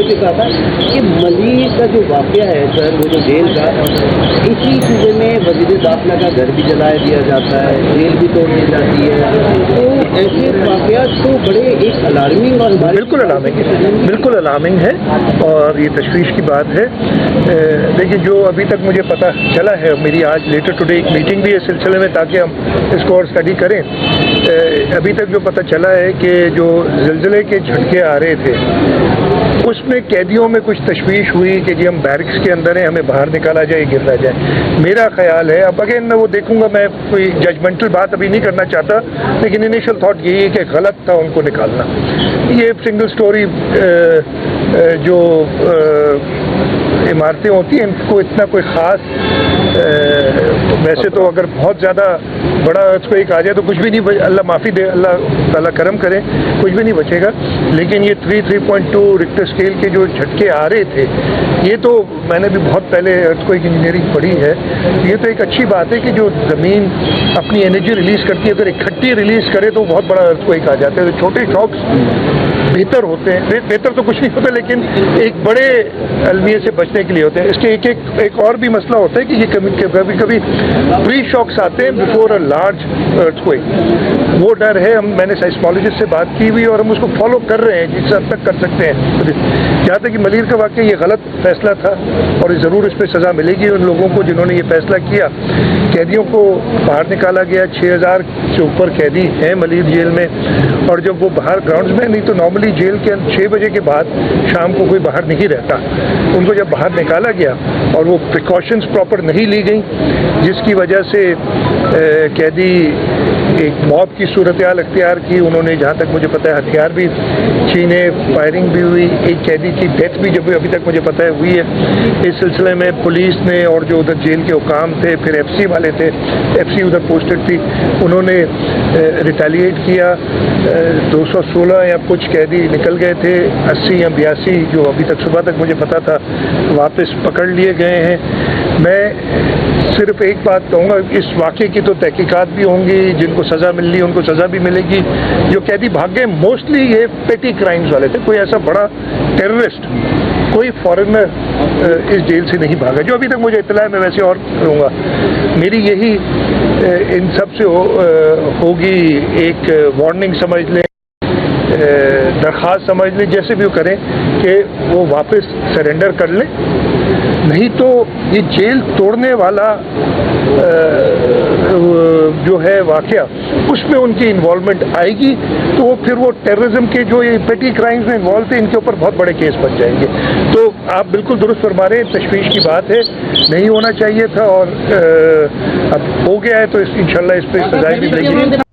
پہ کہا تھا کہ ملیر کا جو واقعہ ہے سر، وہ جو جیل کا، اسی صوبے میں وزیر داخلہ کا گھر بھی جلایا دیا جاتا ہے، جیل بھی توڑ دی جاتی ہے، تو ایسے واقعات تو بڑے ایک الارمنگ اور بالکل الارمنگ ہے اور یہ تشویش کی بات ہے. دیکھیے جو ابھی تک مجھے پتہ چلا ہے، میری آج لیٹر ٹوڈے ایک میٹنگ بھی اس سلسلے میں تاکہ ہم اس کو اور اسٹڈی کریں. ابھی تک جو پتہ چلا ہے کہ جو زلزلے کے جھٹکے آ رہے تھے اس میں قیدیوں میں کچھ تشویش ہوئی کہ جی ہم بیرکس کے اندر ہیں، ہمیں باہر نکالا جائے گر نہ جائے. میرا خیال ہے، اب اگین میں وہ دیکھوں گا، میں کوئی ججمنٹل بات ابھی نہیں کرنا چاہتا، لیکن انیشل تھاٹ یہی ہے کہ غلط تھا ان کو نکالنا. یہ سنگل سٹوری جو عمارتیں ہوتی ہیں ان کو اتنا کوئی خاص ویسے تو اگر بہت زیادہ بڑا ارتھکویک آ جائے تو کچھ بھی نہیں، اللہ معافی دے، اللہ تعالیٰ کرم کرے، کچھ بھی نہیں بچے گا. لیکن یہ 3.2 ریکٹر اسکیل کے جو جھٹکے آ رہے تھے، یہ تو میں نے بھی بہت پہلے ارتھکویک انجینئرنگ پڑھی ہے. یہ تو ایک اچھی بات ہے کہ جو زمین اپنی انرجی ریلیز کرتی ہے، اگر اکٹھی ریلیز کرے تو بہت بڑا ارتھکویک آ جاتا ہے. چھوٹے شاکس بہتر ہوتے ہیں، بہتر تو کچھ نہیں ہوتا لیکن ایک بڑے المیے سے بچنے کے لیے ہوتے ہیں. اس کے ایک اور بھی مسئلہ ہوتا ہے کہ یہ کبھی پری شاکس آتے ہیں بفور اے لارج ارتھکویک. وہ ڈر ہے. میں نے سائسمولوجسٹ سے بات کی ہوئی اور ہم اس کو فالو کر رہے ہیں جس حد تک کر سکتے ہیں. جہاں تک کہ ملیر کا واقعہ یہ غلط فیصلہ تھا اور ضرور اس پہ سزا ملے گی ان لوگوں کو جنہوں نے یہ فیصلہ کیا. قیدیوں کو باہر نکالا گیا، 6000 سے اوپر قیدی ہیں ملیر جیل میں، اور جب وہ باہر گراؤنڈز میں، نہیں تو نارملی جیل کے 6 بجے کے بعد شام کو کوئی باہر نہیں رہتا. ان کو جب باہر نکالا گیا اور وہ پریکاشنز پراپر نہیں لی گئیں جس کی وجہ سے قیدی ایک موت کی صورتحال اختیار کی. انہوں نے جہاں تک مجھے پتہ ہے ہتھیار بھی چھینے، فائرنگ بھی ہوئی، ایک قیدی کی ڈیتھ بھی جب ابھی تک مجھے پتہ ہے ہوئی ہے. اس سلسلے میں پولیس نے اور جو ادھر جیل کے حکام تھے، پھر ایف سی والے تھے، ایف سی ادھر پوسٹڈ تھی، انہوں نے ریٹیلیٹ کیا. 216 یا کچھ قیدی نکل گئے تھے، 80 یا 82 جو ابھی تک صبح تک مجھے پتا تھا واپس پکڑ لیے گئے ہیں. میں صرف ایک بات کہوں گا، اس واقعے کی تو تحقیقات بھی ہوں گی، جن کو سزا ملنی ان کو سزا بھی ملے گی. جو قیدی بھاگ گئے موسٹلی یہ پیٹی کرائمز والے تھے، کوئی ایسا بڑا ٹیررسٹ، کوئی فارنر اس جیل سے نہیں بھاگا جو ابھی تک مجھے اطلاع ہے. میں ویسے اور کروں گا، میری یہی ان سب سے ہوگی ایک وارننگ سمجھ لیں، درخواست سمجھ لیں، جیسے بھی وہ کریں کہ وہ واپس سرنڈر کر لیں. نہیں تو یہ جیل توڑنے والا جو ہے واقعہ، اس میں ان کی انوالومنٹ آئے گی تو وہ پھر وہ ٹیررزم کے جو یہ پیٹی کرائمز میں انوالو تھے ان کے اوپر بہت بڑے کیس بن جائیں گے. تو آپ بالکل درست فرما رہے ہیں، تشویش کی بات ہے، نہیں ہونا چاہیے تھا اور اب ہو گیا ہے تو انشاءاللہ اس پہ سزائیں بھی ملیں گی.